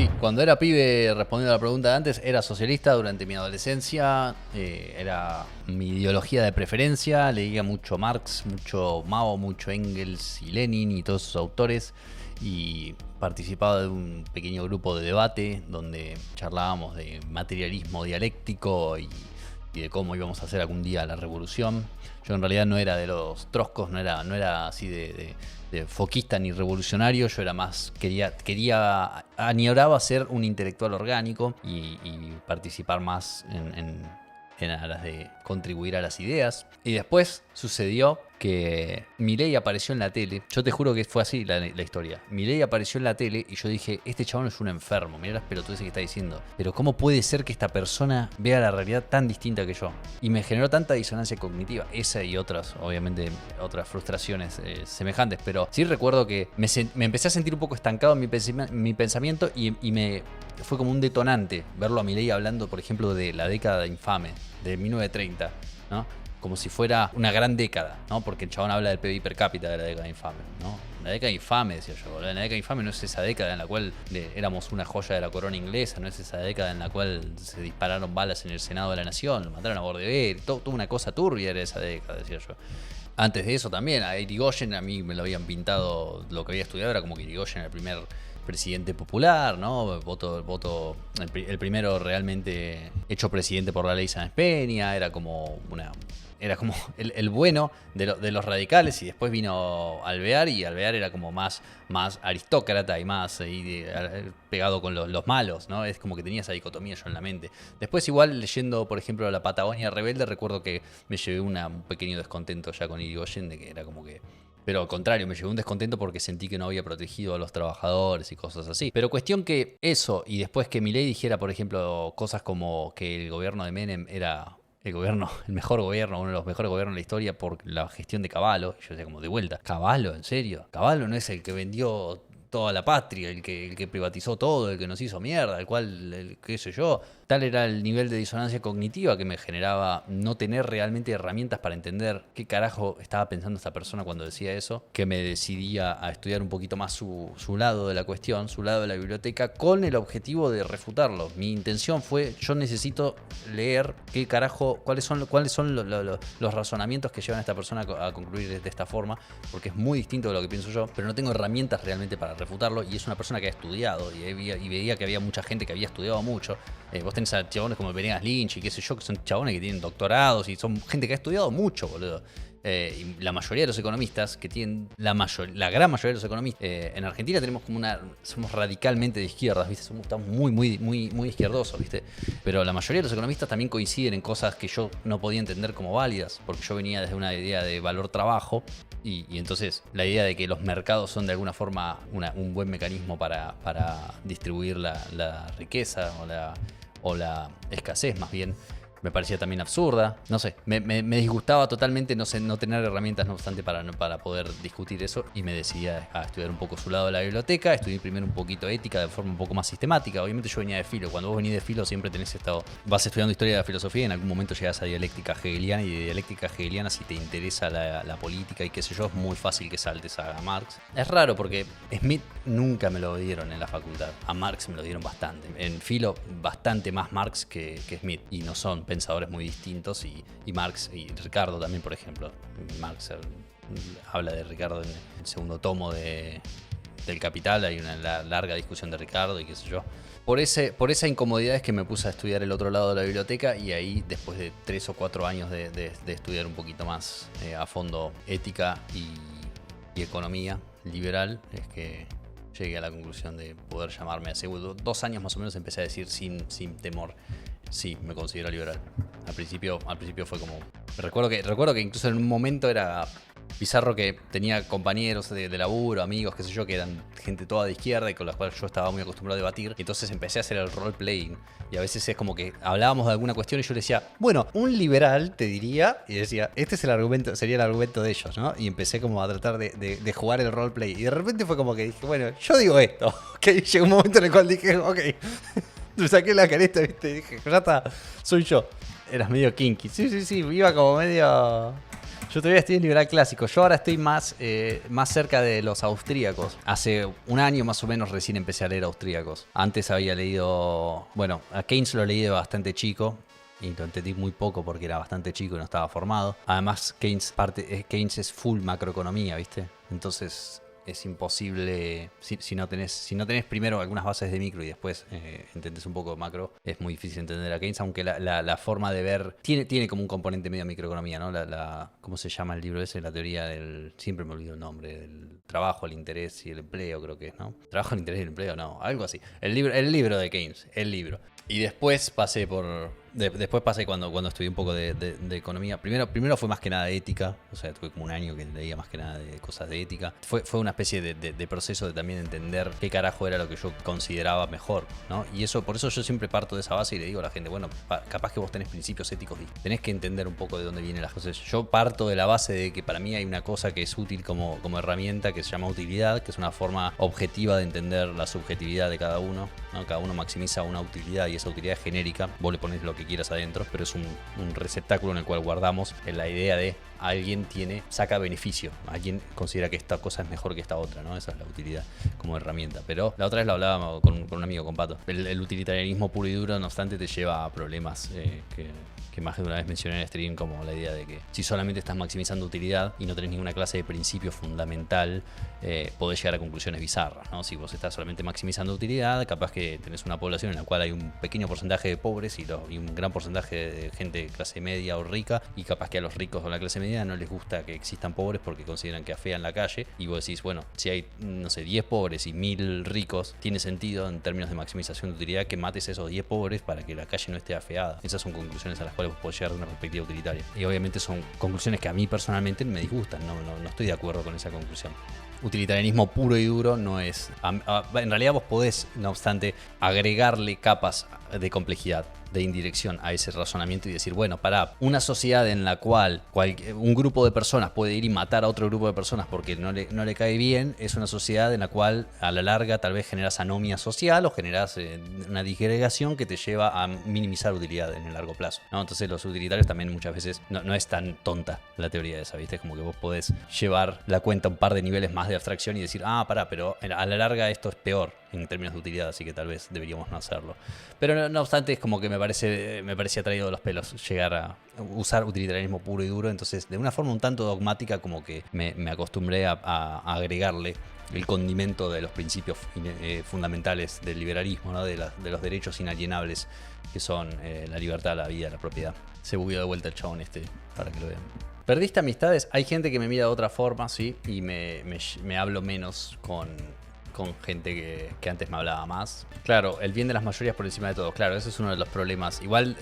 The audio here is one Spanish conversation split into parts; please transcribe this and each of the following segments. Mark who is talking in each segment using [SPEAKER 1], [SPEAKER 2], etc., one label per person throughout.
[SPEAKER 1] Sí, cuando era pibe, respondiendo a la pregunta de antes, era socialista durante mi adolescencia, era mi ideología de preferencia, leía mucho Marx, mucho Mao, mucho Engels y Lenin y todos esos autores, y participaba de un pequeño grupo de debate donde charlábamos de materialismo dialéctico y de cómo íbamos a hacer algún día la revolución. Yo en realidad no era de los troscos, no era así de foquista ni revolucionario. Yo era más, añoraba ser un intelectual orgánico y participar más en aras de contribuir a las ideas. Y después sucedió que Milei apareció en la tele. Yo te juro que fue así la historia. Milei apareció en la tele y yo dije, este chabón es un enfermo, mirá las pelotudeces que está diciendo. Pero ¿cómo puede ser que esta persona vea la realidad tan distinta que yo? Y me generó tanta disonancia cognitiva. Esa y otras, obviamente, otras frustraciones semejantes. Pero sí recuerdo que me empecé a sentir un poco estancado en mi pensamiento y me fue como un detonante verlo a Milei hablando, por ejemplo, de la década infame, de 1930, ¿no? Como si fuera una gran década, ¿no? Porque el chabón habla del PBI per cápita de la década infame, ¿no? La década infame, decía yo. La década infame no es esa década en la cual éramos una joya de la corona inglesa, no es esa década en la cual se dispararon balas en el Senado de la Nación, lo mataron a Bordeaux, toda una cosa turbia era esa década, decía yo. Antes de eso también, a Irigoyen, a mí me lo habían pintado, lo que había estudiado era como que Irigoyen era el primer presidente popular, ¿no? El primero realmente hecho presidente por la ley Sáenz Peña, era como el bueno de los radicales, y después vino Alvear, y Alvear era como más aristócrata y más pegado con los malos, ¿no? Es como que tenía esa dicotomía yo en la mente. Después igual leyendo, por ejemplo, La Patagonia Rebelde, recuerdo que me llevé un pequeño descontento ya con Irigoyen, de que era como que... Pero al contrario, me llevé un descontento porque sentí que no había protegido a los trabajadores y cosas así. Pero cuestión que eso, y después que Milei dijera, por ejemplo, cosas como que el gobierno de Menem era el mejor gobierno, uno de los mejores gobiernos de la historia por la gestión de Cavallo. Y yo decía como de vuelta, ¿Cavallo? ¿En serio? ¿Cavallo no es el que vendió toda la patria, el que privatizó todo, el que nos hizo mierda, qué sé yo? Tal era el nivel de disonancia cognitiva que me generaba no tener realmente herramientas para entender qué carajo estaba pensando esta persona cuando decía eso, que me decidía a estudiar un poquito más su lado de la cuestión, su lado de la biblioteca, con el objetivo de refutarlo. Mi intención fue, yo necesito leer qué carajo, cuáles son los razonamientos que llevan a esta persona a concluir de esta forma, porque es muy distinto de lo que pienso yo, pero no tengo herramientas realmente para refutarlo, y es una persona que ha estudiado, y veía que había mucha gente que había estudiado mucho. Vos tenés a chabones como Venegas Lynch y qué sé yo, que son chabones que tienen doctorados y son gente que ha estudiado mucho, boludo. Y la mayoría de los economistas que tienen, la gran mayoría de los economistas en Argentina tenemos como somos radicalmente de izquierdas, ¿viste? Estamos muy izquierdosos, ¿viste? Pero la mayoría de los economistas también coinciden en cosas que yo no podía entender como válidas, porque yo venía desde una idea de valor trabajo, y entonces la idea de que los mercados son de alguna forma un buen mecanismo para distribuir la riqueza o la escasez más bien, me parecía también absurda. No sé, me disgustaba totalmente no tener herramientas, no obstante, para poder discutir eso, y me decidí a estudiar un poco su lado de la biblioteca. Estudié primero un poquito ética de forma un poco más sistemática. Obviamente yo venía de filo. Cuando vos venís de filo siempre tenés vas estudiando historia de la filosofía y en algún momento llegás a dialéctica hegeliana, y de dialéctica hegeliana, si te interesa la política y qué sé yo, es muy fácil que saltes a Marx. Es raro porque Smith nunca me lo dieron en la facultad. A Marx me lo dieron bastante. En filo, bastante más Marx que Smith, y no son pensadores muy distintos, y Marx y Ricardo también, por ejemplo. Marx habla de Ricardo en el segundo tomo del Capital, hay una larga discusión de Ricardo y qué sé yo. Por esa incomodidad es que me puse a estudiar el otro lado de la biblioteca, y ahí, después de 3 o 4 años de estudiar un poquito más a fondo ética y economía liberal, es que llegué a la conclusión de poder llamarme. Hace 2 años más o menos empecé a decir sin temor: sí, me considero liberal. Al principio fue como... Recuerdo que incluso en un momento era bizarro, que tenía compañeros de laburo, amigos, qué sé yo, que eran gente toda de izquierda y con las cuales yo estaba muy acostumbrado a debatir. Y entonces empecé a hacer el role-playing. Y a veces es como que hablábamos de alguna cuestión y yo le decía, bueno, un liberal te diría, y decía, este es el argumento, sería el argumento de ellos, ¿no? Y empecé como a tratar de jugar el roleplay. Y de repente fue como que dije, bueno, yo digo esto. Ok, llegó un momento en el cual dije, ok, me saqué la careta, ¿viste? Y dije, ya está, soy yo. Eras medio kinky. Sí, iba como medio... Yo todavía estoy en liberal clásico. Yo ahora estoy más cerca de los austríacos. Hace un año más o menos recién empecé a leer austríacos. Antes había leído... Bueno, a Keynes lo leí de bastante chico. Y lo entendí muy poco porque era bastante chico y no estaba formado. Además, Keynes es full macroeconomía, ¿viste? Entonces... es imposible, si no tenés primero algunas bases de micro y después entendés un poco de macro, es muy difícil entender a Keynes, aunque la forma de ver tiene como un componente medio microeconomía, ¿no? ¿Cómo se llama el libro ese? La teoría del... Siempre me olvido el nombre, del trabajo, el interés y el empleo, creo que es, ¿no? Trabajo, el interés y el empleo, no, algo así. El libro de Keynes, el libro. Y después pasé cuando estudié un poco de economía. Primero fue más que nada de ética. O sea, tuve como un año que leía más que nada de cosas de ética. Fue una especie de proceso de también entender qué carajo era lo que yo consideraba mejor, ¿no? Y por eso yo siempre parto de esa base y le digo a la gente, bueno, capaz que vos tenés principios éticos, tenés que entender un poco de dónde vienen las cosas. Yo parto de la base de que para mí hay una cosa que es útil como herramienta, que se llama utilidad, que es una forma objetiva de entender la subjetividad de cada uno, ¿no? Cada uno maximiza una utilidad y esa utilidad es genérica. Vos le pones lo que quieras adentro, pero es un receptáculo en el cual guardamos la idea de alguien saca beneficio, alguien considera que esta cosa es mejor que esta otra, ¿no? Esa es la utilidad como herramienta. Pero la otra vez lo hablábamos con un amigo, con Pato. El utilitarianismo puro y duro, no obstante, te lleva a problemas que más de una vez mencioné en el stream, como la idea de que si solamente estás maximizando utilidad y no tenés ninguna clase de principio fundamental, podés llegar a conclusiones bizarras, ¿no? Si vos estás solamente maximizando utilidad, capaz que tenés una población en la cual hay un pequeño porcentaje de pobres y un gran porcentaje de gente de clase media o rica, y capaz que a los ricos o a la clase media no les gusta que existan pobres porque consideran que afean la calle, y vos decís, bueno, si hay, no sé, 10 pobres y 1000 ricos, tiene sentido en términos de maximización de utilidad que mates a esos 10 pobres para que la calle no esté afeada. Esas son conclusiones a las cuales vos podés llegar de una perspectiva utilitaria. Y obviamente son conclusiones que a mí personalmente me disgustan, no estoy de acuerdo con esa conclusión. Utilitarianismo puro y duro no es... En realidad vos podés, no obstante, agregarle capas de complejidad, de indirección a ese razonamiento y decir, bueno, para una sociedad en la cual un grupo de personas puede ir y matar a otro grupo de personas porque no le cae bien, es una sociedad en la cual a la larga tal vez generas anomia social o generas una disgregación que te lleva a minimizar utilidad en el largo plazo, ¿no? Entonces los utilitarios también muchas veces no es tan tonta la teoría de esa, ¿viste? Es como que vos podés llevar la cuenta un par de niveles más de abstracción y decir, pero a la larga esto es peor en términos de utilidad, así que tal vez deberíamos no hacerlo. Pero no obstante, es como que me parecía traído de los pelos llegar a usar utilitarianismo puro y duro. Entonces, de una forma un tanto dogmática, como que me acostumbré a agregarle el condimento de los principios fundamentales del liberalismo, ¿no? de los derechos inalienables, que son la libertad, la vida, la propiedad. Se bugueó de vuelta el chabón para que lo vean. ¿Perdiste amistades? Hay gente que me mira de otra forma, sí, y me hablo menos con gente que antes me hablaba más. Claro, el bien de las mayorías por encima de todo. Claro, ese es uno de los problemas. Igual,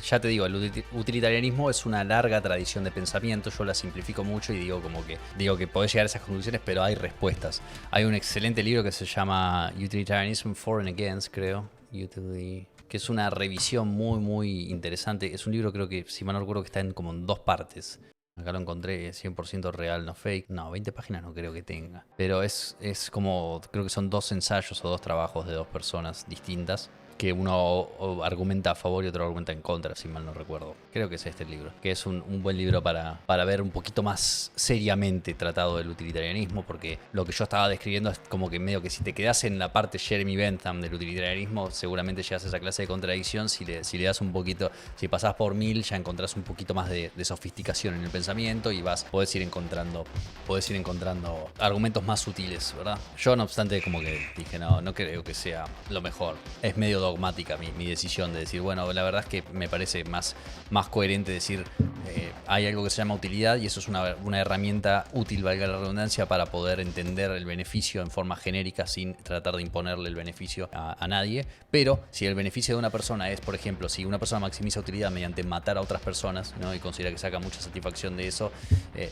[SPEAKER 1] ya te digo, el utilitarianismo es una larga tradición de pensamiento. Yo la simplifico mucho y digo que podés llegar a esas conclusiones, pero hay respuestas. Hay un excelente libro que se llama Utilitarianism For and Against, creo. Que es una revisión muy, muy interesante. Es un libro, creo que, si mal no recuerdo, que está en 2 partes. Acá lo encontré, 100% real, no fake. No, 20 páginas no creo que tenga. Pero es como, creo que son 2 ensayos o 2 trabajos de 2 personas distintas, que uno argumenta a favor y otro argumenta en contra, si mal no recuerdo. Creo que es este el libro, que es un buen libro para ver un poquito más seriamente tratado del utilitarianismo, porque lo que yo estaba describiendo es como que medio que si te quedás en la parte Jeremy Bentham del utilitarianismo, seguramente llegas a esa clase de contradicción. Si le das un poquito, si pasás por Mill, ya encontrás un poquito más de sofisticación en el pensamiento y podés ir encontrando argumentos más sutiles, ¿verdad? Yo, no obstante, como que dije, no creo que sea lo mejor. Es medio dogmática mi decisión de decir, bueno, la verdad es que me parece más coherente decir, hay algo que se llama utilidad y eso es una herramienta útil, valga la redundancia, para poder entender el beneficio en forma genérica sin tratar de imponerle el beneficio a nadie. Pero si el beneficio de una persona es, por ejemplo, si una persona maximiza utilidad mediante matar a otras personas, ¿no? Y considera que saca mucha satisfacción de eso,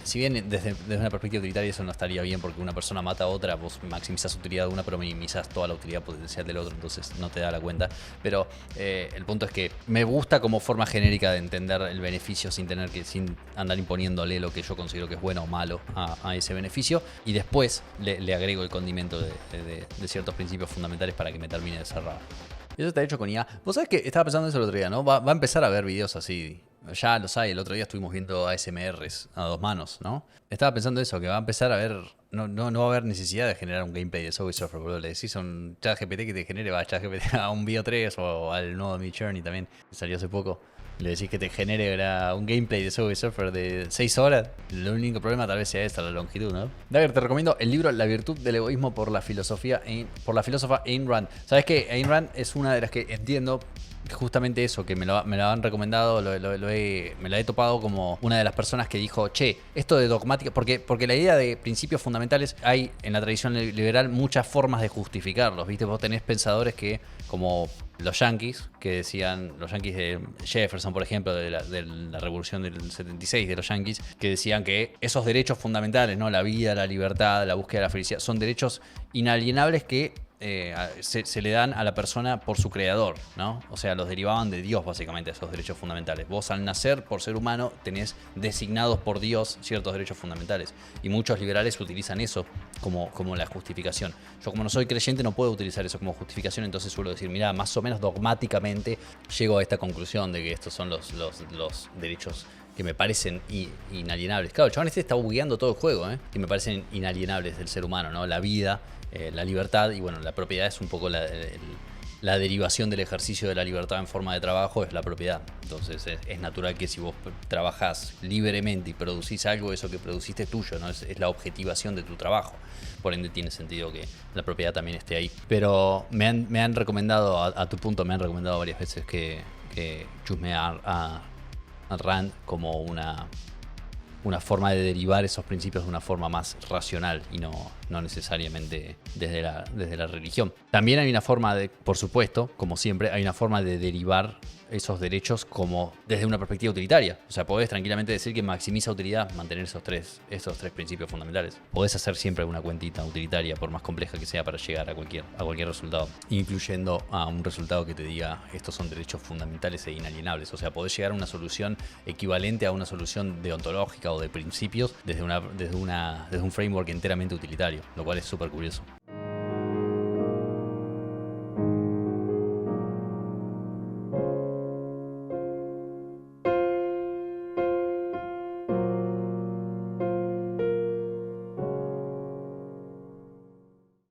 [SPEAKER 1] si bien desde una perspectiva utilitaria eso no estaría bien, porque una persona mata a otra, vos maximizas utilidad de una pero minimizas toda la utilidad potencial del otro, entonces no te da la cuenta. Pero el punto es que me gusta como forma genérica de entender el beneficio sin andar imponiéndole lo que yo considero que es bueno o malo a ese beneficio, y después le agrego el condimento de ciertos principios fundamentales para que me termine de cerrar. Eso está hecho con IA. Vos sabés que estaba pensando eso el otro día, ¿no? Va a empezar a ver videos así. Ya los hay. El otro día estuvimos viendo ASMRs a dos manos, ¿no? Estaba pensando eso, que va a empezar a ver. No va a haber necesidad de generar un gameplay de Subway Surfer, boludo. Le decís a un ChatGPT que te genere, ChatGPT a un Bio 3 o al nuevo Midjourney también, que salió hace poco. Le decís que te genere un gameplay de Subway Surfer de 6 horas. El único problema tal vez sea esta, la longitud, ¿no? Dagger, te recomiendo el libro La virtud del egoísmo por la filósofa Ayn Rand. ¿Sabes qué? Ayn Rand es una de las que entiendo justamente eso, que me lo han recomendado, me la he topado como una de las personas que dijo, che, esto de dogmática, porque la idea de principios fundamentales, hay en la tradición liberal muchas formas de justificarlos, ¿viste? Vos tenés pensadores que, como los yankees, que decían, los yankees de Jefferson, por ejemplo, de la revolución del 76 de los yankees, que decían que esos derechos fundamentales, ¿no? La vida, la libertad, la búsqueda de la felicidad, son derechos inalienables que se le dan a la persona por su creador, ¿no? O sea, los derivaban de Dios, básicamente, esos derechos fundamentales. Vos, al nacer, por ser humano, tenés designados por Dios ciertos derechos fundamentales. Y muchos liberales utilizan eso como la justificación. Yo, como no soy creyente, no puedo utilizar eso como justificación, entonces suelo decir, mira, más o menos dogmáticamente llego a esta conclusión de que estos son los derechos que me parecen inalienables. Claro, el chabón está bugueando todo el juego, que me parecen inalienables del ser humano, ¿no? La vida, la libertad y bueno, la propiedad es un poco la derivación del ejercicio de la libertad en forma de trabajo, es la propiedad. Entonces es natural que si vos trabajás libremente y producís algo, eso que produciste es tuyo, ¿no? Es la objetivación de tu trabajo. Por ende tiene sentido que la propiedad también esté ahí. Pero me han recomendado, a tu punto, me han recomendado varias veces que chusme a Rand como una forma de derivar esos principios de una forma más racional y no necesariamente desde la religión. También hay una forma por supuesto, como siempre, hay una forma de derivar esos derechos como desde una perspectiva utilitaria. O sea, podés tranquilamente decir que maximiza utilidad mantener esos tres principios fundamentales. Podés hacer siempre una cuentita utilitaria, por más compleja que sea, para llegar a cualquier resultado, incluyendo a un resultado que te diga estos son derechos fundamentales e inalienables. O sea, podés llegar a una solución equivalente a una solución deontológica o de principios desde un framework enteramente utilitario, lo cual es súper curioso.